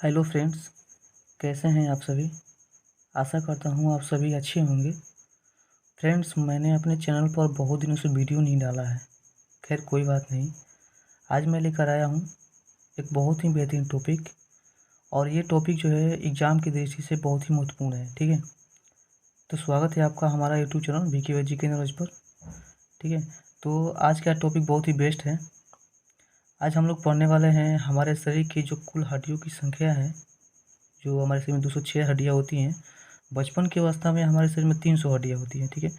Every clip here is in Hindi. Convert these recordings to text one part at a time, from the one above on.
हेलो फ्रेंड्स, कैसे हैं आप सभी। आशा करता हूँ आप सभी अच्छे होंगे। फ्रेंड्स, मैंने अपने चैनल पर बहुत दिनों से वीडियो नहीं डाला है। खैर कोई बात नहीं, आज मैं लेकर आया हूँ एक बहुत ही बेहतरीन टॉपिक। और ये टॉपिक जो है एग्ज़ाम की दृष्टि से बहुत ही महत्वपूर्ण है। ठीक है, तो स्वागत है आपका हमारा यूट्यूब चैनल वीके जी के नॉलेज पर। ठीक है, तो आज का टॉपिक बहुत ही बेस्ट है। आज हम लोग पढ़ने वाले हैं हमारे शरीर की जो कुल हड्डियों की संख्या है। जो हमारे शरीर में 206 हड्डियाँ होती हैं। बचपन की अवस्था में हमारे शरीर में 300 हड्डियाँ होती हैं। ठीक है,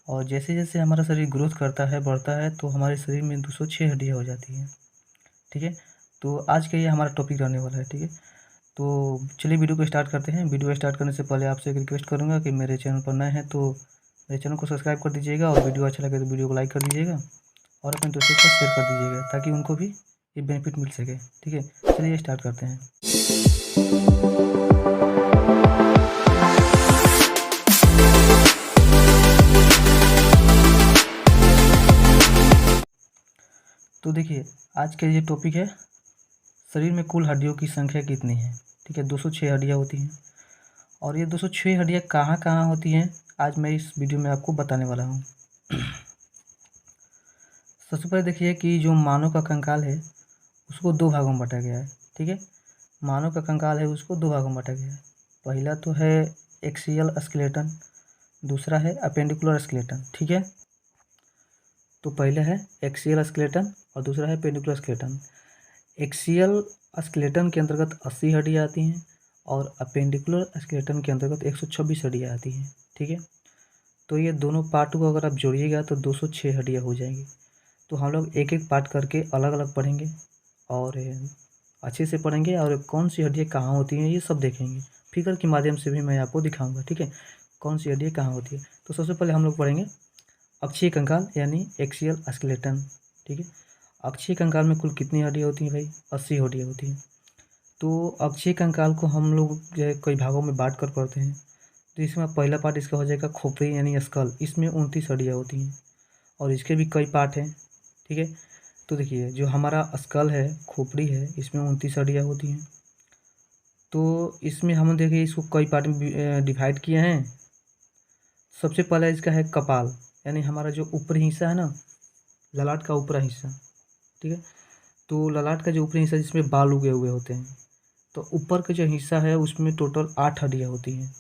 और जैसे जैसे हमारा शरीर ग्रोथ करता है, बढ़ता है, तो हमारे शरीर में 206 हड्डियाँ हो जाती हैं। ठीक है, तो आज का ये हमारा टॉपिक रहने वाला है। ठीक है, तो चलिए वीडियो को स्टार्ट करते हैं। वीडियो स्टार्ट करने से पहले आपसे एक रिक्वेस्ट करूँगा कि मेरे चैनल पर नए हैं तो मेरे चैनल को सब्सक्राइब कर दीजिएगा, और वीडियो अच्छा लगे तो वीडियो को लाइक कर दीजिएगा और अपने दोस्तों के साथ शेयर कर दीजिएगा ताकि उनको भी ये बेनिफिट मिल सके। ठीक है, चलिए स्टार्ट करते हैं। तो देखिए, आज का ये टॉपिक है शरीर में कुल हड्डियों की संख्या कितनी है। ठीक है, 206 हड्डियाँ होती हैं। और ये 206 हड्डियाँ कहाँ कहाँ होती हैं, आज मैं इस वीडियो में आपको बताने वाला हूँ। सबसे पहले देखिए कि जो मानव का कंकाल है उसको दो भागों में बांटा गया है। ठीक है, मानव का कंकाल है उसको दो भागों में बांटा गया है। पहला तो है एक्सियल स्केलेटन, दूसरा है अपेंडिकुलर स्केलेटन। ठीक है, तो पहले है एक्सियल स्केलेटन और दूसरा है पेंडिकुलर स्केलेटन। एक्सियल स्केलेटन के अंतर्गत 80 हड्डियाँ आती हैं और अपेंडिकुलर स्केलेटन के अंतर्गत 126 हड्डियाँ आती हैं। ठीक है, तो ये दोनों पार्ट को अगर आप जोड़िएगा तो 206 हड्डियाँ हो जाएंगी। तो हम लोग एक एक पार्ट करके अलग अलग पढ़ेंगे और अच्छे से पढ़ेंगे, और कौन सी हड्डियाँ कहाँ होती हैं ये सब देखेंगे। फिगर के माध्यम से भी मैं आपको दिखाऊंगा। ठीक है, कौन सी हड्डियाँ कहाँ होती है। तो सबसे पहले हम लोग पढ़ेंगे अक्षीय कंकाल यानी एक्सियल स्केलेटन। ठीक है, अक्षीय कंकाल में कुल कितनी हड्डियाँ होती हैं भाई? 80 हड्डियाँ होती हैं। तो अक्षीय कंकाल को हम लोग जो है कई भागों में बांट कर पढ़ते हैं। तो इसमें पहला पार्ट इसका हो जाएगा खोपड़ी यानी स्कल, इसमें 29 हड्डियाँ होती हैं और इसके भी कई पार्ट हैं। ठीक है, तो देखिए जो हमारा स्कल है, खोपड़ी है, इसमें 29 हड्डियाँ होती हैं। तो इसमें हम देखिए इसको कई पार्ट में डिवाइड किए हैं। सबसे पहला इसका है कपाल, यानी हमारा जो ऊपरी हिस्सा है ना, ललाट का ऊपरी हिस्सा। ठीक है, तो ललाट का जो ऊपरी हिस्सा जिसमें बाल उगे हुए होते हैं, तो ऊपर का जो हिस्सा है उसमें टोटल 8 हड्डियाँ होती हैं।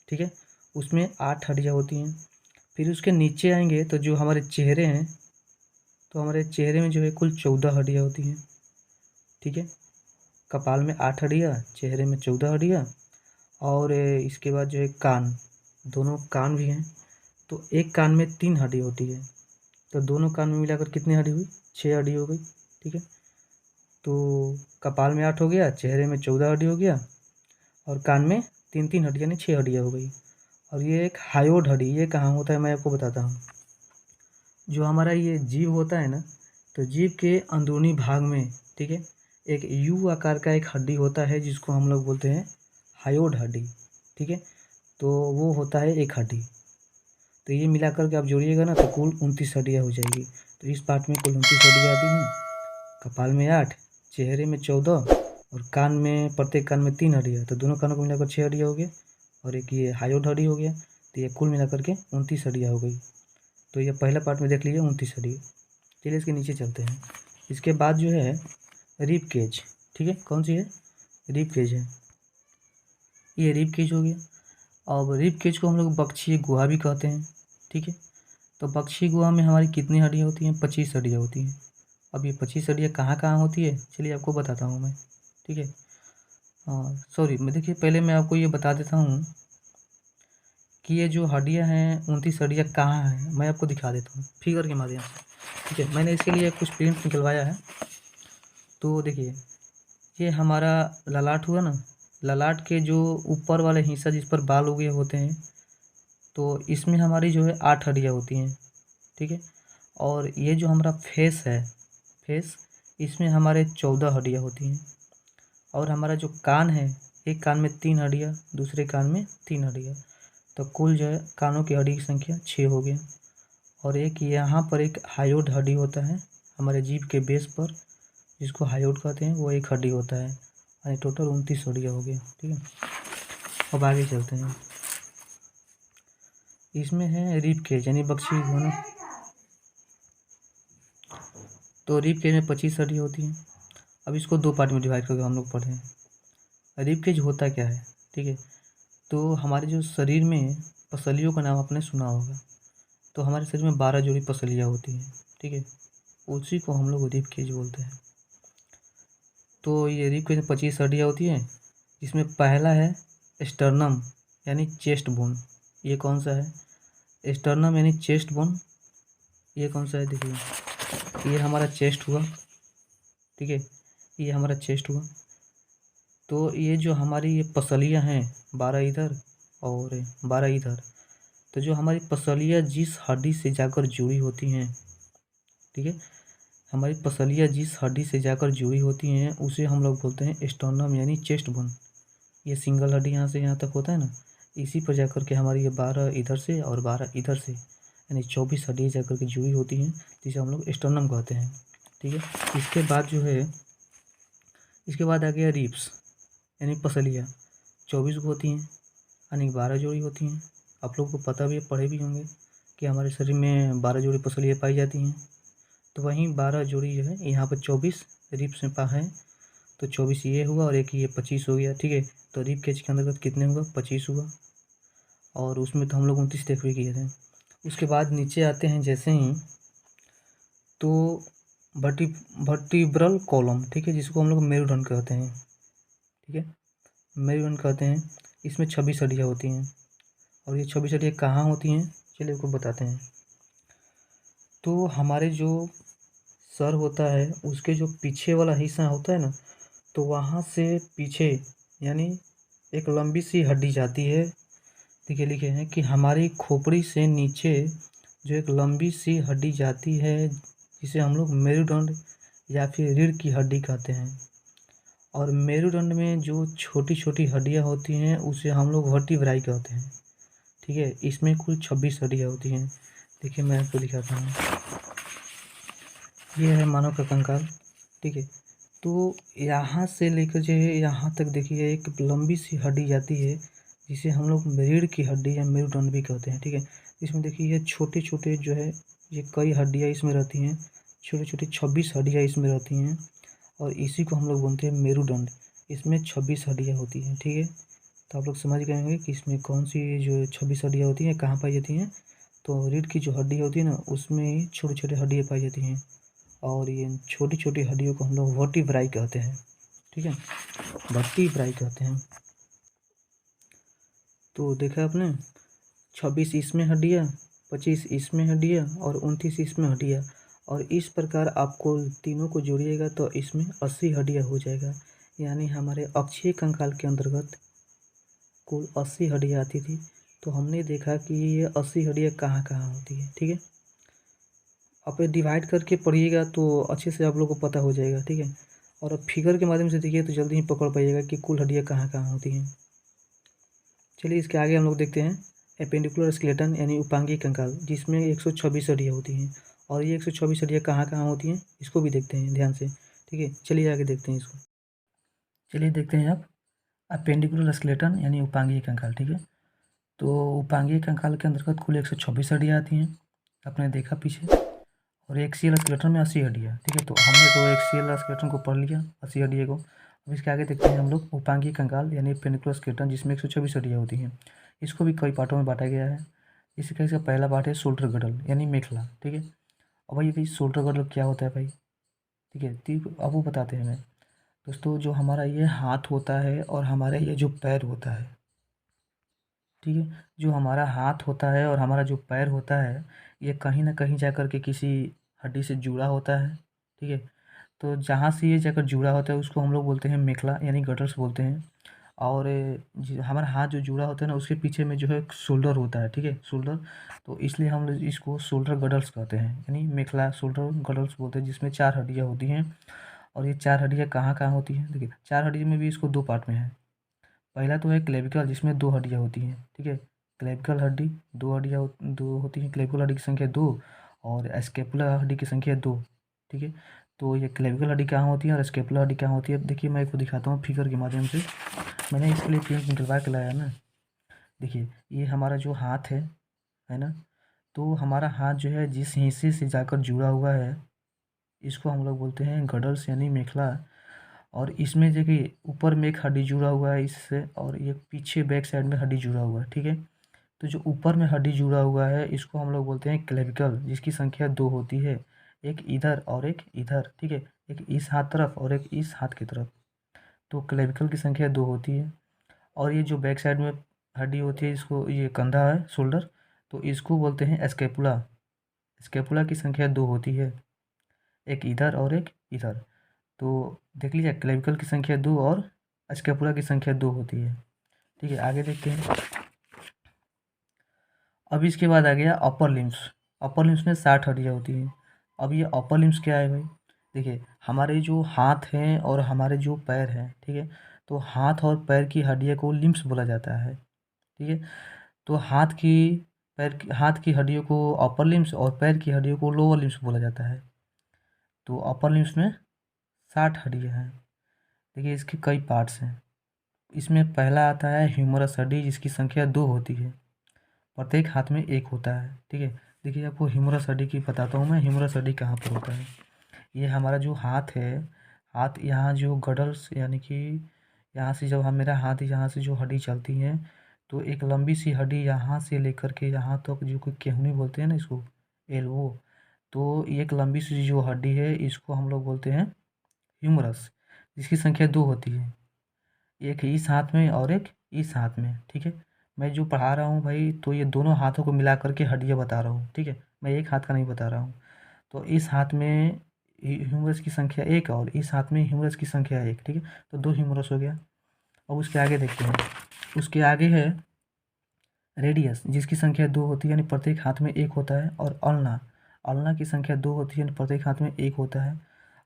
ठीक है, उसमें 8 हड्डियाँ होती हैं। फिर उसके नीचे आएंगे तो जो हमारे चेहरे हैं, तो हमारे चेहरे में जो है कुल 14 हड्डियाँ होती हैं। ठीक है, कपाल में 8 हड्डियाँ, चेहरे में 14 हड्डियाँ, और इसके बाद जो है कान, दोनों कान भी हैं, तो एक कान में 3 हड्डी होती है। तो दोनों कान में मिलाकर कितनी हड्डी हुई? 6 हड्डी हो गई। ठीक है, तो कपाल में 8 हो गया, चेहरे में 14 हड्डी हो गया, और कान में 3 हड्डी यानी 6 हड्डियाँ हो गई। और ये एक हायोड हड्डी, ये कहाँ होता है मैं आपको बताता हूँ। जो हमारा ये जीभ होता है ना, तो जीभ के अंदरूनी भाग में, ठीक है, एक यू आकार का एक हड्डी होता है जिसको हम लोग बोलते हैं हायोड हड्डी। ठीक है, तो वो होता है एक हड्डी। तो ये मिलाकर के आप जोड़िएगा ना तो कुल 29 हड्डियाँ हो जाएगी। तो इस पार्ट में कुल 29 हड्डियाँ आती हैं। कपाल में 8, चेहरे में 14, और कान में, प्रत्येक कान में 3 हड्डियाँ, तो दोनों कानों को मिलाकर 6 हड्डियाँ हो गया, और एक ये हायोड हड्डी हो गया। तो ये कुल मिलाकर के 29 हड्डियाँ हो गई। तो ये पहला पार्ट में देख लीजिए 29 हड्डियाँ। चलिए इसके नीचे चलते हैं। इसके बाद जो है रिब केज। ठीक है, कौन सी है? रिब केज है। ये रिब केज हो गया। अब रिब केज को हम लोग बक्षीय गुहा भी कहते हैं। ठीक है, तो बक्षीय गुहा में हमारी कितनी हड्डियाँ होती हैं? 25 हड्डियाँ होती हैं। अब ये 25 हड्डियाँ कहाँ कहाँ होती है, चलिए आपको बताता हूँ मैं। ठीक है, सॉरी, मैं देखिए पहले मैं आपको ये बता देता हूँ कि ये जो हड्डियाँ हैं 29 हड्डियाँ कहाँ हैं, मैं आपको दिखा देता हूँ फिगर के माध्यम से। ठीक है, मैंने इसके लिए कुछ प्रिंट निकलवाया है। तो देखिए ये हमारा ललाट हुआ ना, ललाट के जो ऊपर वाले हिस्सा जिस पर बाल उगे होते हैं, तो इसमें हमारी जो है 8 हड्डियाँ होती हैं। ठीक है, और ये जो हमारा फेस है, फेस, इसमें हमारे 14 हड्डियाँ होती हैं। और हमारा जो कान है, एक कान में 3 हड्डियाँ, दूसरे कान में 3 हड्डियाँ, तो कुल जो है कानों की हड्डी की संख्या 6 हो गया। और एक यहाँ पर एक हायोड हड्डी होता है हमारे जीभ के बेस पर, जिसको हायोड कहते हैं, वो एक हड्डी होता है। यानी टोटल 29 हड्डियाँ हो गया। ठीक है, अब आगे चलते हैं। इसमें है रिब केज यानी बख्शी भुवन। तो रिब केज में 25 हड्डियाँ होती हैं। अब इसको दो पार्ट में डिवाइड करके हम लोग पढ़ें। रिब केज होता क्या है? ठीक है, तो हमारे जो शरीर में पसलियों का नाम आपने सुना होगा। तो हमारे शरीर में 12 जोड़ी पसलियाँ होती हैं। ठीक है, उसी को हम लोग रिब केज बोलते हैं। तो ये रिब केज में 25 हड्डियाँ होती हैं, जिसमें पहला है स्टर्नम यानी चेस्ट बोन। ये कौन सा है? स्टर्नम यानी चेस्ट बोन। ये कौन सा है? देखिए, ये हमारा चेस्ट हुआ। ठीक है, ये हमारा चेस्ट हुआ। तो ये जो हमारी ये पसलियाँ हैं, 12 इधर और 12 इधर, तो जो हमारी पसलियाँ जिस हड्डी से जाकर जुड़ी होती हैं, ठीक है, हमारी पसलियाँ जिस हड्डी से जाकर जुड़ी होती हैं उसे हम लोग बोलते हैं स्टर्नम यानी चेस्ट बोन। ये सिंगल हड्डी यहाँ से यहाँ तक होता है ना, इसी पर जाकर के हमारी ये 12 इधर से और 12 इधर से यानी 24 हड्डी जाकर के जुड़ी होती हैं, जिसे हम लोग स्टर्नम कहते हैं। ठीक है, इसके बाद जो है, इसके बाद आ गया रिब्स यानी पसलियाँ। 24 को होती हैं यानी 12 जोड़ी होती हैं। आप लोग को पता भी है, पढ़े भी होंगे कि हमारे शरीर में 12 जोड़ी पसलियाँ पाई जाती हैं। तो वहीं 12 जोड़ी जो है, यहाँ पर 24 रिब्स में पा है, तो 24 ये हुआ और एक ये 25 हो गया। ठीक है, तो रिब केज के अंतर्गत कितने हुआ? 25 हुआ, और उसमें तो हम लोग 29 देख भी किए थे। उसके बाद नीचे आते हैं जैसे ही, तो वर्टिब्रल कॉलम, ठीक है, जिसको हम लोग मेरुदंड कहते हैं। ठीक है, मेरुदंड कहते हैं। इसमें 26 हड्डियाँ होती हैं, और ये 26 हड्डियाँ कहाँ होती हैं, चलिए आपको बताते हैं। तो हमारे जो सर होता है उसके जो पीछे वाला हिस्सा होता है ना, तो वहाँ से पीछे यानी एक लंबी सी हड्डी जाती है। देखिए, लिखे हैं कि हमारी खोपड़ी से नीचे जो एक लंबी सी हड्डी जाती है, जिसे हम लोग मेरुदंड या फिर रीढ़ की हड्डी कहते हैं। और मेरुदंड में जो छोटी छोटी हड्डियाँ होती हैं उसे हम लोग वर्टिब्राई कहते हैं। ठीक है, इसमें कुल 26 हड्डियाँ होती हैं। देखिए, मैं आपको दिखाता हूँ। ये है मानव का कंकाल। ठीक है, तो यहाँ से लेकर जो है यहाँ तक देखिए एक लंबी सी हड्डी जाती है, जिसे हम लोग रीढ़ की हड्डी या मेरुदंड भी कहते हैं। ठीक है, इसमें देखिए ये छोटे छोटे जो है, ये कई हड्डियाँ इसमें रहती हैं, छोटी छोटी 26 हड्डियाँ इसमें रहती हैं, और इसी को हम लोग बोलते हैं मेरुदंड। इसमें 26 हड्डियाँ होती हैं। ठीक है, तो आप लोग समझ गए होंगे कि इसमें कौन सी जो 26 हड्डियाँ होती हैं कहाँ पाई जाती हैं। तो रीढ़ की जो हड्डी होती है ना, उसमें ही छोटे छोटे हड्डियाँ पाई जाती हैं, और ये छोटी छोटी हड्डियों को हम लोग वर्टिब्राई कहते हैं। ठीक है, वर्टिब्राई कहते हैं। तो देखा आपने, 26 इसमें हड्डियाँ, 25 इसमें हड्डियाँ और 29 इसमें हड्डियाँ, और इस प्रकार आपको तीनों को जोड़िएगा तो इसमें 80 हड्डियाँ हो जाएगा। यानी हमारे अक्षीय कंकाल के अंतर्गत कुल 80 हड्डियाँ आती थी। तो हमने देखा कि ये 80 हड्डियाँ कहाँ कहाँ होती है। ठीक है, आप डिवाइड करके पढ़िएगा तो अच्छे से आप लोग को पता हो जाएगा। ठीक है, और अब फिगर के माध्यम से देखिए तो जल्दी ही पकड़ पाइएगा कि कुल हड्डियाँ कहाँ कहाँ होती हैं। चलिए, इसके आगे हम लोग देखते हैं एपेंडिकुलर स्केलेटन यानी उपांगीय कंकाल, जिसमें 126 हड्डियाँ होती हैं। और ये 126 हड्डियाँ कहाँ कहाँ होती हैं इसको भी देखते हैं ध्यान से। ठीक है, चलिए आगे देखते हैं इसको। चलिए देखते हैं अब अपेंडिकुलर स्केलेटन यानी उपांगीय कंकाल। ठीक है, तो उपांगीय कंकाल के अंतर्गत कुल 126 हड्डियाँ आती हैं, आपने देखा पीछे, और एक्सियल स्केलेटन में 80 हड्डियाँ। ठीक है, तो हमने तो एक्सियल स्केलेटन को पढ़ लिया, 80 हड्डियों को। अब इसके आगे देखते हैं हम लोग उपांगीय कंकाल यानी पेनिकुलर स्केलेटन, जिसमें 126 हड्डियाँ होती हैं। इसको भी कई पार्टों में बांटा गया है। इसका इसका पहला पार्ट है शोल्डर गडल यानी मेखला। ठीक है, अब भाई शोल्डर गडल क्या होता है भाई? ठीक है, तो अब वो बताते हैं हमें। दोस्तों, जो हमारा ये हाथ होता है और हमारा ये जो पैर होता है, ठीक है, जो हमारा हाथ होता है और हमारा जो पैर होता है, ये कहीं ना कहीं जाकर के किसी हड्डी से जुड़ा होता है। ठीक है, तो जहाँ से ये जाकर जुड़ा होता है उसको हम लोग बोलते हैं मेखला यानी गटर्स बोलते हैं। और हमारा हाथ जो जुड़ा होता है ना, उसके पीछे में जो है शोल्डर होता है। ठीक है, शोल्डर, तो इसलिए हम लोग इसको शोल्डर गडल्स कहते हैं, यानी मेखला शोल्डर गडल्स बोलते हैं, जिसमें 4 हड्डियाँ होती हैं। और ये 4 हड्डियाँ कहाँ कहाँ होती हैं? देखिए, 4 हड्डियों में भी इसको 2 पार्ट में है। पहला तो है क्लेविकल, जिसमें 2 हड्डियाँ होती हैं। ठीक है, क्लेविकल हड्डी 2 हड्डियाँ 2 होती हैं, क्लेविकल हड्डी की संख्या 2, और स्केपुला हड्डी की संख्या 2। ठीक है, तो ये क्लेविकल हड्डी कहाँ होती है और स्केपुलर हड्डी कहाँ होती है? देखिए मैं आपको दिखाता हूँ फिगर के माध्यम से। मैंने इसके लिए प्रिंट निकलवा के लाया ना। देखिए ये हमारा जो हाथ है ना, तो हमारा हाथ जो है जिस हिस्से से जाकर जुड़ा हुआ है इसको हम लोग बोलते हैं गडल्स यानी मेखला। और इसमें देखिए ऊपर में एक हड्डी जुड़ा हुआ है इससे, और ये पीछे बैक साइड में हड्डी जुड़ा हुआ है, ठीक है। तो जो ऊपर में हड्डी जुड़ा हुआ है इसको हम लोग बोलते हैं क्लेविकल, जिसकी संख्या 2 होती है, एक इधर और एक इधर, ठीक है। एक इस हाथ तरफ और एक इस हाथ की तरफ। तो क्लेविकल की संख्या 2 होती है। और ये जो बैक साइड में हड्डी होती है इसको, ये कंधा है, शोल्डर, तो इसको बोलते हैं स्केपुला। स्केपुला की संख्या 2 होती है, एक इधर और एक इधर। तो देख लीजिए क्लेविकल की संख्या 2 और स्केपुला की संख्या 2 होती है, ठीक है। आगे देखते हैं। अब इसके बाद आ गया अपर लिम्स। अपर लिम्स में 60 हड्डियाँ होती हैं। अब ये अपर लिम्स क्या है भाई? देखिए हमारे जो हाथ हैं और हमारे जो पैर हैं, ठीक है, तो हाथ और पैर की हड्डियों को लिम्स बोला जाता है, ठीक है। तो हाथ की हड्डियों को अपर लिम्स और पैर की हड्डियों को लोअर लिम्स बोला जाता है। तो अपर लिम्स में 60 हड्डियाँ हैं। देखिए इसके कई पार्ट्स हैं। इसमें पहला आता है ह्यूमरस हड्डी, जिसकी संख्या 2 होती है, प्रत्येक हाथ में एक होता है, ठीक है। देखिए आपको ह्यूमरस हड्डी की बताता हूँ मैं, ह्यूमरस हड्डी कहाँ पर होता है। ये हमारा जो हाथ है, हाथ यहाँ जो गडल्स यानी कि यहाँ से जब हम मेरा हाथ यहाँ से जो हड्डी चलती है, तो एक लंबी सी हड्डी यहाँ से लेकर के यहाँ तक, जो कोई केहनी बोलते हैं ना इसको, एल्बो। तो ये एक लंबी सी जो हड्डी है इसको हम लोग बोलते हैं ह्यूमरस, जिसकी संख्या 2 होती है, एक इस हाथ में और एक इस हाथ में, ठीक है। मैं जो पढ़ा रहा हूँ भाई, तो ये दोनों हाथों को मिला करके हड्डियाँ बता रहा हूँ, ठीक है। मैं एक हाथ का नहीं बता रहा हूँ। तो इस हाथ में ह्यूमरस की संख्या 1 और इस हाथ में ह्यूमरस की संख्या 1, ठीक है। तो 2 ह्यूमरस हो गया। अब उसके आगे देखते हैं। उसके आगे है रेडियस, जिसकी संख्या 2 होती है, यानी प्रत्येक हाथ में 1 होता है। और अल्ना, अल्ना की संख्या 2 होती है, यानी प्रत्येक हाथ में 1 होता है।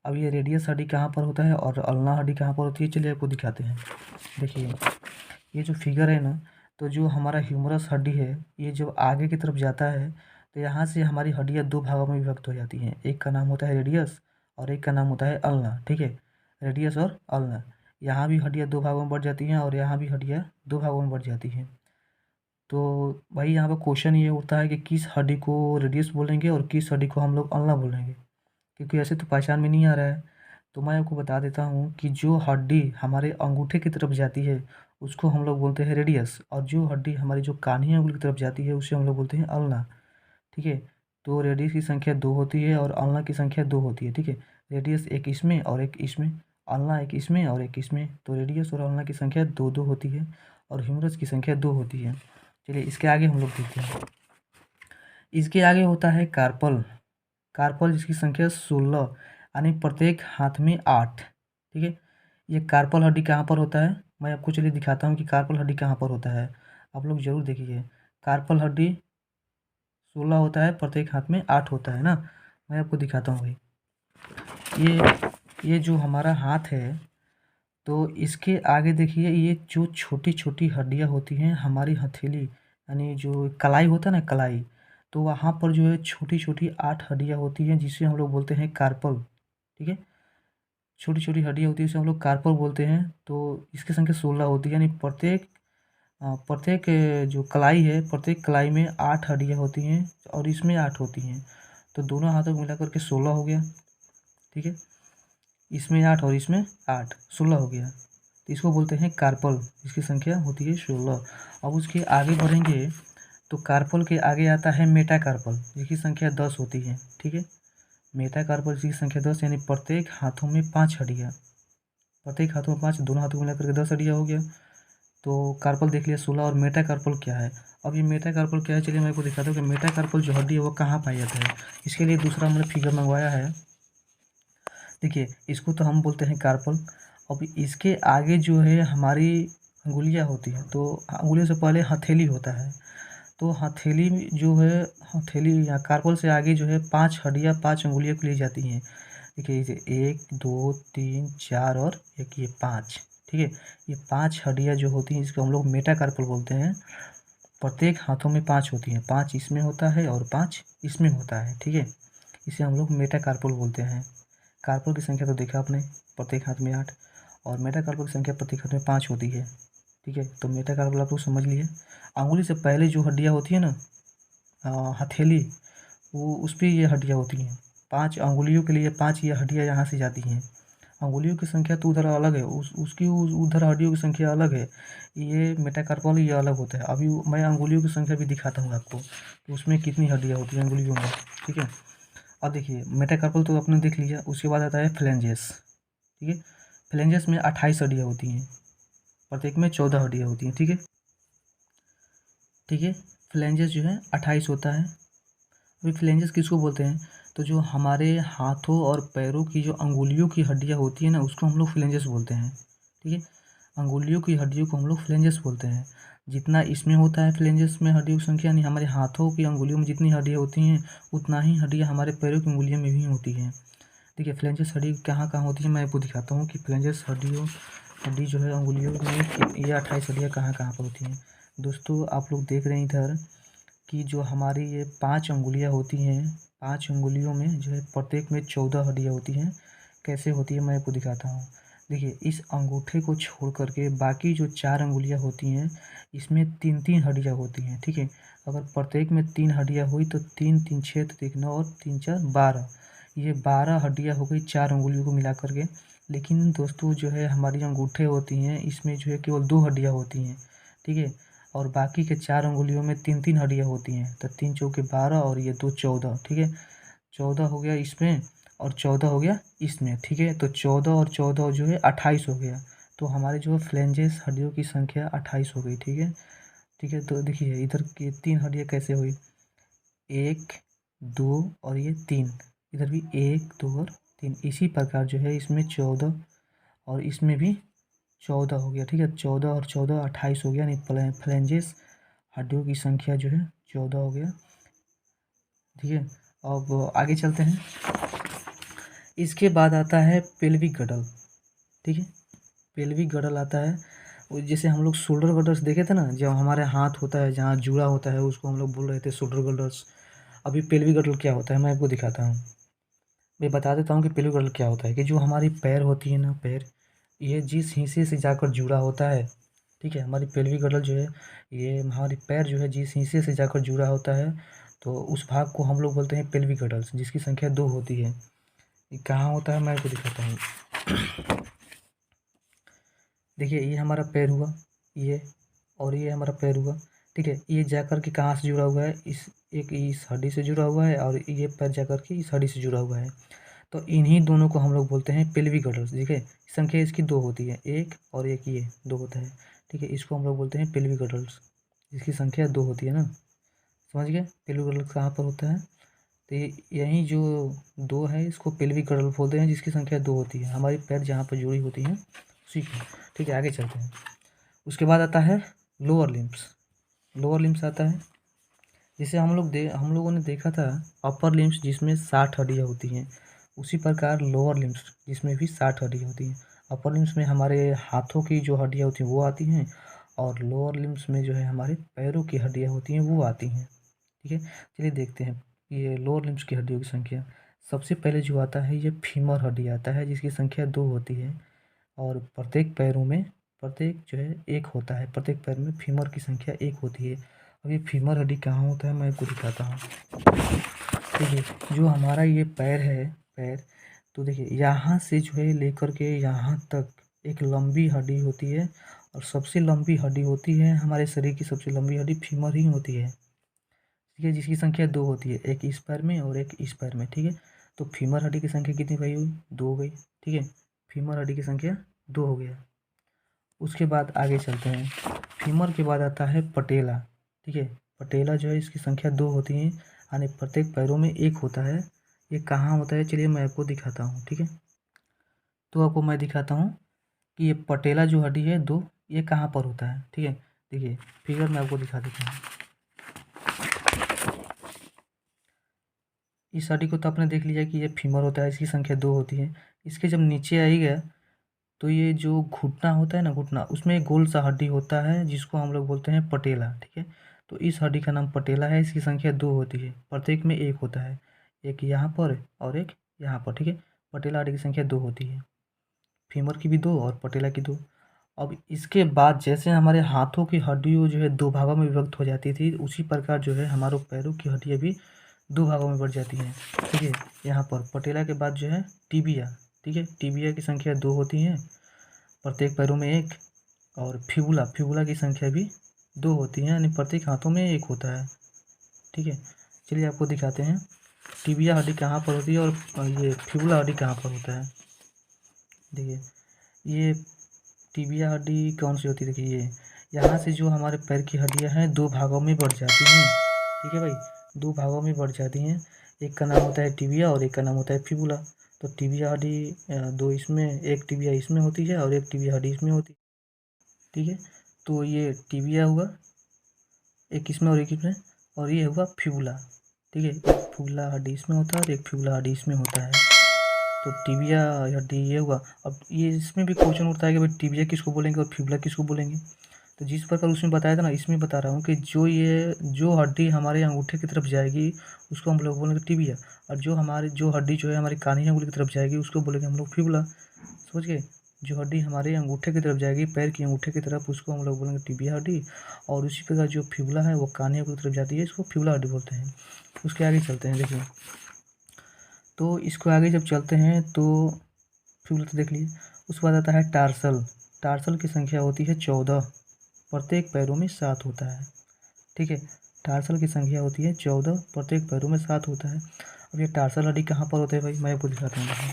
अब ये रेडियस हड्डी कहाँ पर होता है और अल्ना हड्डी कहाँ पर होती है, चलिए आपको दिखाते हैं। देखिए ये जो फिगर है ना, तो जो हमारा ह्यूमरस हड्डी है, ये जब आगे की तरफ जाता है तो यहाँ से हमारी हड्डियाँ 2 भागों में विभक्त हो जाती हैं। एक का नाम होता है रेडियस और एक का नाम होता है अल्ना, ठीक है। रेडियस और अल्ना, यहाँ भी हड्डियाँ 2 भागों में बढ़ जाती हैं और यहाँ भी हड्डियाँ 2 भागों में बढ़ जाती हैं। तो भाई यहाँ पर क्वेश्चन ये होता है कि किस हड्डी को रेडियस बोलेंगे और किस हड्डी को हम लोग अल्ना बोलेंगे, क्योंकि ऐसे तो पहचान में नहीं आ रहा है। तो मैं आपको बता देता हूँ कि जो हड्डी हमारे अंगूठे की तरफ जाती है उसको हम लोग बोलते हैं रेडियस, और जो हड्डी हमारी जो कान्ही अंगुली की तरफ जाती है उसे हम लोग बोलते हैं अल्ना, ठीक है। तो रेडियस की संख्या 2 होती है और अल्ना की संख्या 2 होती है, ठीक है। रेडियस एक इसमें और एक इसमें, अल्ना एक इसमें और एक इसमें। तो रेडियस और अल्ना की संख्या 2-2 होती है और ह्यूमरस की संख्या 2 होती है। चलिए इसके आगे हम लोग देखते हैं। इसके आगे होता है कार्पल। कार्पल जिसकी संख्या 16, यानी प्रत्येक हाथ में 8, ठीक है। ये कार्पल हड्डी कहाँ पर होता है, मैं आपको चलिए दिखाता हूँ कि कार्पल हड्डी कहाँ पर होता है। आप लोग ज़रूर देखिए, कार्पल हड्डी 16 होता है, प्रत्येक हाथ में 8 होता है ना। मैं आपको दिखाता हूँ भाई। ये जो हमारा हाथ है, तो इसके आगे देखिए, ये जो छोटी छोटी हड्डियाँ होती हैं हमारी हथेली, यानी जो कलाई होता है ना, कलाई, तो वहाँ पर जो है छोटी छोटी 8 हड्डियाँ होती हैं, जिसे हम लोग बोलते हैं कार्पल, ठीक है। छोटी छोटी हड्डियाँ होती है जिसे हम लोग कार्पल बोलते हैं। तो इसकी संख्या 16 होती है, यानी प्रत्येक जो कलाई है, प्रत्येक कलाई में 8 हड्डियाँ होती हैं और इसमें 8 होती हैं। तो दोनों हाथों को मिला करके 16 हो गया, ठीक है। इसमें 8 और इसमें 8, 16 हो गया। तो इसको बोलते हैं कार्पल, जिसकी संख्या होती है 16। अब उसके आगे बढ़ेंगे तो कार्पल के आगे आता है मेटाकार्पल, जिसकी संख्या 10 होती है, ठीक है। मेटाकार्पल की संख्या 10, यानी प्रत्येक हाथों में 5 हड्डियाँ, प्रत्येक हाथों में 5, दोनों हाथों को मिलाकर के 10 हड्डियाँ हो गया। तो कार्पल देख लिया 16, और मेटाकार्पल क्या है। अब ये मेटाकार्पल क्या है, चलिए मैं आपको दिखाता हूँ कि मेटाकार्पल जो हड्डी है वो कहाँ पाया जाता है। इसके लिए दूसरा हमने फिगर मंगवाया है। देखिए इसको तो हम बोलते हैं कार्पल। अब इसके आगे जो है हमारी अंगुलियाँ होती हैं, तो अंगुलियों से पहले हथेली होता है। तो हथेली में जो है, हथेली या कार्पल से आगे जो है 5 हड्डियाँ, 5 अंगुलियाँ को ली जाती हैं। देखिए इसे 1 2 3 4 और एक ये 5, ठीक है। ये 5 हड्डियाँ जो होती हैं इसको हम लोग मेटाकार्पल बोलते हैं। प्रत्येक हाथों में 5 होती हैं, 5 इसमें होता है और 5 इसमें होता है, ठीक है। इसे हम लोग मेटाकार्पल बोलते हैं। कार्पों की संख्या तो देखा आपने, प्रत्येक हाथ में 8, और मेटाकार्पों की संख्या प्रत्येक हाथ में 5 होती है। ठीक है, तो मेटाकार्पल आप लोग समझ लिए। अंगुली से पहले जो हड्डियाँ होती है ना, हथेली, वो उस पर ये हड्डियाँ होती हैं। 5 अंगुलियों के लिए 5 ये हड्डियाँ यहाँ से जाती हैं। अंगुलियों की संख्या तो उधर अलग है, उसकी उधर हड्डियों की संख्या अलग है। ये मेटाकार्पल ये अलग होता है। अभी मैं अंगुलियों की संख्या भी दिखाता हूँ आपको कि उसमें कितनी हड्डियाँ होती हैं अंगुलियों में। ठीक है, अब देखिए मेटाकार्पल तो आपने देख लिया। उसके बाद आता है फ्लेंजेस। ठीक है, फ्लेंजेस में 28 हड्डियाँ होती हैं, प्रत्येक में 14 हड्डियाँ होती हैं। ठीक है, फ्लेंजेस जो है 28 होता है। अभी फ्लेंजेस किसको बोलते हैं, तो जो हमारे हाथों और पैरों की जो अंगुलियों की हड्डियाँ होती है ना, उसको हम लोग फ्लेंजेस बोलते हैं। ठीक है, अंगुलियों की हड्डियों को हम लोग फ्लेंजेस बोलते हैं। जितना इसमें होता है फ्लेंजेस में हड्डियों की संख्या, नहीं हमारे हाथों की अंगुलियों में जितनी हड्डियाँ होती हैं उतना ही हड्डियाँ हमारे पैरों की अंगुलियों में भी होती हैं। देखिए फ्लेंजेस हड्डी कहाँ कहाँ होती है, मैं आपको दिखाता हूँ कि फ्लेंजेस हड्डी जो है अंगुलियों में ये 28 हड्डियाँ कहाँ कहाँ पर होती हैं। दोस्तों आप लोग देख रहे हैं इधर कि जो हमारी ये 5 अंगुलियाँ होती हैं, 5 अंगुलियों में जो है प्रत्येक में 14 हड्डियाँ होती हैं। कैसे होती है मैं आपको दिखाता हूँ। देखिए इस अंगूठे को छोड़ करके बाकी जो 4 अंगुलियाँ होती हैं, इसमें 3-3 हड्डियाँ होती हैं। ठीक है, अगर प्रत्येक में 3 हड्डियाँ हुई तो 3 3 6 तो 9 और 3 4 12, ये 12 हड्डियाँ हो गई 4 अंगुलियों को मिला करके। लेकिन दोस्तों जो है हमारी अंगूठे होती हैं, इसमें जो है केवल 2 हड्डियाँ होती हैं। ठीक है, और बाकी के 4 अंगुलियों में 3-3 हड्डियाँ होती हैं। तो 3 चौके 12 और ये 2 14। ठीक है, 14 हो गया इसमें और 14 हो गया इसमें। ठीक है, तो 14 और 14 जो है 28 हो गया। तो हमारे जो फ्लेंजेस हड्डियों की संख्या 28 हो गई। ठीक है, ठीक है, तो देखिए इधर की 3 हड्डियाँ कैसे हुई, 1 2 और ये 3, इधर भी 1 2 और 3। इसी प्रकार जो है इसमें 14 और इसमें भी 14 हो गया। ठीक है, 14 और 14 28 हो गया, यानी फ्लेंजेस हड्डियों की संख्या जो है 14 हो गया। ठीक है, अब आगे चलते हैं। इसके बाद आता है पेल्विक गडल। ठीक है, पेल्विक गडल आता है, जैसे हम लोग शोल्डर गडल्स देखे थे ना, जब हमारे हाथ होता है जहाँ जुड़ा होता है उसको हम लोग बोल रहे थे शोल्डर गडल्स। अभी पेल्विक गडल क्या होता है मैं आपको दिखाता हूँ। मैं बता देता हूँ कि पेल्विक गडल क्या होता है। कि जो हमारी पैर होती है ना, पैर, ये जिस हिस्से से जाकर जुड़ा होता है, ठीक है, हमारी पेल्विक गडल जो है, ये हमारी पैर जो है जिस हिस्से से जाकर जुड़ा होता है, तो उस भाग को हम लोग बोलते हैं पेल्विक गडल्स, जिसकी संख्या 2 होती है। ये कहाँ होता है मैं आपको दिखाता हूँ। देखिए ये हमारा पैर हुआ, ये, और ये हमारा पैर हुआ। ठीक है, ये जाकर के कहाँ से जुड़ा हुआ है, इस हड्डी से जुड़ा हुआ है, और ये पैर जाकर के इस हड्डी से जुड़ा हुआ है। तो इन्हीं दोनों को हम लोग बोलते हैं पेल्विक गडल्स। ठीक है, संख्या इसकी 2 होती है, एक और एक ये 2 होता है। ठीक है, इसको हम लोग बोलते हैं पेल्विक गडल्स, जिसकी संख्या 2 होती है ना। समझ गए पेल्विक गडल्स कहाँ पर होता है, तो यही जो 2 है इसको पेल्विक गडल बोलते हैं, जिसकी संख्या 2 होती है, हमारी पैर जहाँ पर जुड़ी होती हैं उसी को। ठीक है, आगे चलते हैं। उसके बाद आता है लोअर लिम्स। लोअर लिम्स आता है, जिसे हम लोगों ने देखा था अपर लिम्स जिसमें 60 हड्डियाँ होती हैं, उसी प्रकार लोअर लिम्स जिसमें भी 60 हड्डियाँ होती हैं। अपर लिम्स में हमारे हाथों की जो हड्डियाँ होती हैं वो आती हैं, और लोअर लिम्स में जो है हमारे पैरों की हड्डियाँ होती हैं वो आती हैं। ठीक है, चलिए देखते हैं ये लोअर लिम्स की हड्डियों की संख्या। सबसे पहले जो आता है ये फीमर हड्डी आता है, जिसकी संख्या 2 होती है, और प्रत्येक पैरों में प्रत्येक जो है 1 होता है। प्रत्येक पैर में फीमर की संख्या 1 होती है। अब ये फीमर हड्डी कहाँ होता है मैं आपको दिखाता हूँ। देखिए जो हमारा ये पैर है, पैर, तो देखिए यहाँ से जो है लेकर के यहाँ तक एक लंबी हड्डी होती है, और सबसे लंबी हड्डी होती है हमारे शरीर की, सबसे लंबी हड्डी फीमर ही होती है। ठीक है, जिसकी संख्या 2 होती है, एक इस पैर में और एक इस पैर में। ठीक है, तो फीमर हड्डी की संख्या कितनी भाई हुई, 2 हो गई। ठीक है, फीमर हड्डी की संख्या 2 हो गया। उसके बाद आगे चलते हैं। फीमर के बाद आता है पटेला। ठीक है, पटेला जो है इसकी संख्या 2 होती है, यानी प्रत्येक पैरों में 1 होता है। ये कहाँ होता है चलिए मैं आपको दिखाता हूँ। ठीक है, तो आपको मैं दिखाता हूँ कि ये पटेला जो हड्डी है 2, ये कहाँ पर होता है। ठीक है, देखिए फिगर में आपको दिखा देता हूँ। इस हड्डी को तो आपने देख लिया कि ये फीमर होता है, इसकी संख्या 2 होती है। इसके जब नीचे आएगा तो ये जो घुटना होता है ना, घुटना, उसमें एक गोल सा हड्डी होता है जिसको हम लोग बोलते हैं पटेला। ठीक है, तो इस हड्डी का नाम पटेला है, इसकी संख्या 2 होती है, प्रत्येक में 1 होता है, एक यहाँ पर और एक यहाँ पर। ठीक है, पटेला हड्डी की संख्या 2 होती है, फीमर की भी 2 और पटेला की 2। अब इसके बाद जैसे हमारे हाथों की हड्डियों जो है 2 भागों में विभक्त हो जाती थी, उसी प्रकार जो है हमारे पैरों की हड्डियाँ भी 2 भागों में बढ़ जाती हैं। ठीक है, यहाँ पर पटेला के बाद जो है टिबिया। ठीक है, टिबिया की संख्या 2 होती हैं, प्रत्येक पैरों में 1। और फिबुला, फिबुला की संख्या भी 2 होती हैं, यानी प्रत्येक हाथों में 1 होता है। ठीक है, चलिए आपको दिखाते हैं टिबिया हड्डी कहाँ पर होती है और ये फिबुला हड्डी कहाँ पर होता है। देखिए, ये टिबिया हड्डी कौन सी होती है, देखिए ये यहाँ से जो हमारे पैर की हड्डियाँ हैं 2 भागों में बढ़ जाती हैं। ठीक है भाई, 2 भागों में बढ़ जाती हैं। एक का नाम होता है टिबिया और एक का नाम होता है फिबुला। तो टिबिया हड्डी 2 इसमें, एक टिबिया इसमें होती है और एक टिबिया हड्डी इसमें होती है। ठीक है, तो ये टिबिया हुआ, एक इसमें और एक इसमें, और ये हुआ फिबुला। ठीक है, एक फिबुला हड्डी इसमें होता है और एक फिबुला हड्डी इसमें होता है। तो टिबिया हड्डी ये हुआ। अब ये इसमें भी क्वेश्चन उठता है कि भाई टिबिया किसको बोलेंगे और फिबुला किसको बोलेंगे। तो जिस प्रकार उसमें बताया था ना, इसमें बता रहा हूँ कि जो हड्डी हमारे अंगूठे की तरफ जाएगी उसको हम लोग बोलेंगे टिबिया, और जो हड्डी जो है हमारी कान्ही अंगुली की तरफ जाएगी उसको बोलेंगे हम लोग फिबुला। समझ गए, जो हड्डी हमारे अंगूठे की तरफ जाएगी, पैर की अंगूठे की तरफ, उसको हम लोग बोलेंगे टिबिया हड्डी। और उसी प्रकार जो फिबुला है वो कान्ही अंगुली की तरफ जाती है, इसको फिबुला हड्डी बोलते हैं। उसके आगे चलते हैं, देखिए तो इसको आगे जब चलते हैं तो फिबुला तो देख लिए। उसके बाद आता है टार्सल। टार्सल की संख्या होती है 14, प्रत्येक पैरों में 7 होता है। ठीक है, टार्सल की संख्या होती है 14, प्रत्येक पैरों में 7 होता है। अब ये टार्सल हड्डी कहाँ पर होता है भाई, मैं आपको दिखाता हूँ।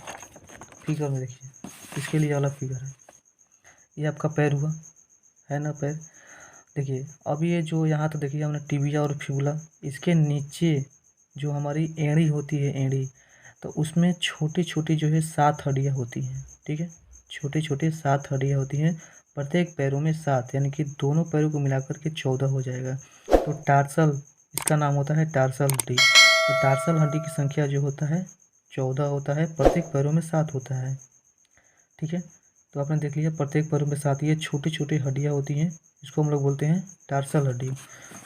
फिगर में देखिए, इसके लिए अलग फिगर है। ये आपका पैर हुआ, है ना पैर। देखिए अब ये जो यहाँ तो देखिए हमने टिबिया और फिबुला, इसके नीचे जो हमारी एड़ी होती है, एड़ी, तो उसमें छोटी छोटी जो है 7 हड्डियाँ होती हैं। ठीक है, छोटे छोटे 7 हड्डियाँ होती हैं, प्रत्येक पैरों में 7, यानी कि दोनों पैरों को मिलाकर के 14 हो जाएगा। तो टार्सल, इसका नाम होता है टार्सल हड्डी। तो टार्सल हड्डी की संख्या जो होता है 14 होता है, प्रत्येक पैरों में 7 होता है। ठीक है, तो आपने देख लिया प्रत्येक पैरों में 7, ये छोटी छोटी हड्डियाँ होती हैं, इसको हम लोग बोलते हैं टार्सल हड्डी।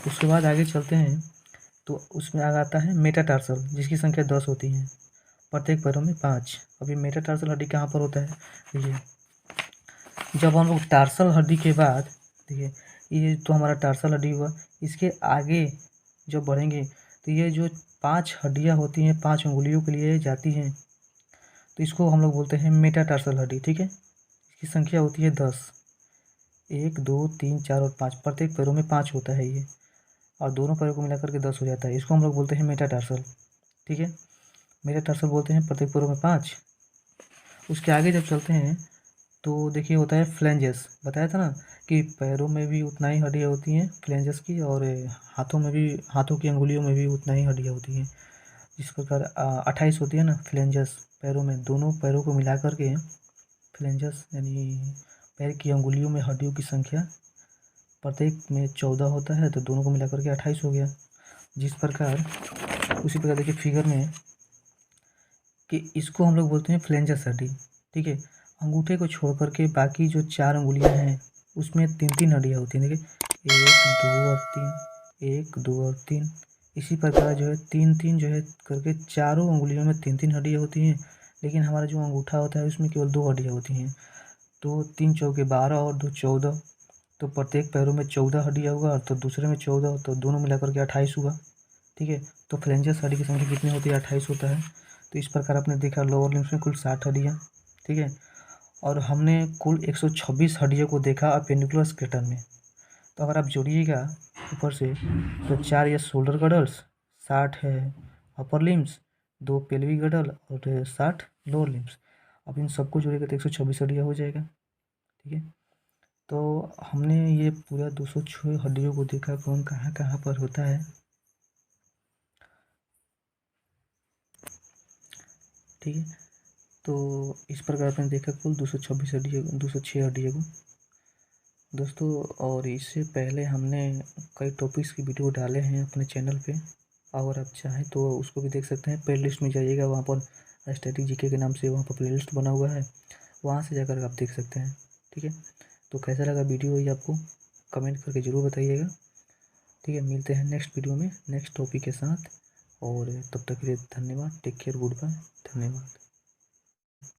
उसके बाद आगे चलते हैं तो उसमें आगे आता है मेटाटार्सल, जिसकी संख्या 10 होती है, प्रत्येक पैरों में 5। अब ये मेटाटार्सल हड्डी कहाँ पर होता है, देखिए जब हम लोग टार्सल हड्डी के बाद, देखिए ये तो हमारा टार्सल हड्डी हुआ, इसके आगे जब बढ़ेंगे तो ये जो 5 हड्डियाँ होती हैं 5 उंगलियों के लिए जाती हैं, तो इसको हम लोग बोलते हैं मेटाटार्सल हड्डी। ठीक है, इसकी संख्या होती है 10, 1 2 3 4 और 5, प्रत्येक पैरों में 5 होता है ये, और दोनों पैरों को मिलाकर के 10 हो जाता है, इसको हम लोग बोलते हैं मेटाटार्सल। ठीक है, मेटाटार्सल बोलते हैं प्रत्येक पैरों में 5। उसके आगे जब चलते हैं तो देखिए होता है फ्लेंजेस। बताया था ना कि पैरों में भी उतना ही हड्डियाँ होती हैं फ्लेंजेस की, और हाथों में भी, हाथों की अंगुलियों में भी उतना ही हड्डियाँ होती हैं। इस प्रकार 28 होती है ना फ्लेंजेस पैरों में, दोनों पैरों को मिला करके फ्लेंजेस, यानी पैर की अंगुलियों में हड्डियों की संख्या प्रत्येक में 14 होता है, तो दोनों को मिलाकर के 28 हो गया। जिस प्रकार, उसी प्रकार देखिए फिगर में कि इसको हम लोग बोलते हैं फ्लेंजस हड्डी। ठीक है, अंगूठे को छोड़ करके बाकी जो 4 अंगुलियां हैं उसमें 3-3 हड्डियाँ होती हैं। देखिए 1 2 और 3, 1 2 और 3, इसी प्रकार जो है 3-3 जो है करके चारों अंगुलियों में 3-3 हड्डियाँ होती हैं। लेकिन हमारा जो अंगूठा होता है उसमें केवल 2 हड्डियाँ होती हैं। तो 3 चौके 12 और 2 14, तो प्रत्येक पैरों में 14 हड्डियाँ हुआ, तो दूसरे में 14, तो दोनों मिलाकर के 28 हुआ। ठीक है, तो फ्लेंजस हड्डी की संख्या कितनी होती है, 28 होता है। तो इस प्रकार आपने देखा लोअर लिम्स में कुल 60 हड्डियाँ। ठीक है, और हमने कुल 126 हड्डियों को देखा अपेंडिकुलर स्केलेटन में। तो अगर आप जोड़िएगा ऊपर से तो 4 ये शोल्डर गडल्स, 60 है अपर लिम्स, 2 पेल्विक गडल और 60 लोअर लिम्स। अब इन सबको जोड़ेगा तो 126 हड्डियाँ हो जाएगा। ठीक है, तो हमने ये पूरा 206 हड्डियों को देखा, कौन कहाँ कहाँ पर होता है। ठीक है, तो इस प्रकार आपने देखा कुल 226 हड्डियों, 206 हड्डियों को दोस्तों। और इससे पहले हमने कई टॉपिक्स की वीडियो डाले हैं अपने चैनल पे, अगर आप चाहें तो उसको भी देख सकते हैं। प्ले लिस्ट में जाइएगा, वहाँ पर स्टैटिक जीके के नाम से वहाँ पर प्ले लिस्ट बना हुआ है, वहाँ से जाकर आप देख सकते हैं। ठीक है, तो कैसा लगा वीडियो ये आपको कमेंट करके ज़रूर बताइएगा। ठीक है, मिलते हैं नेक्स्ट वीडियो में नेक्स्ट टॉपिक के साथ, और तब तक के लिए धन्यवाद। टेक केयर, गुड बाय, धन्यवाद।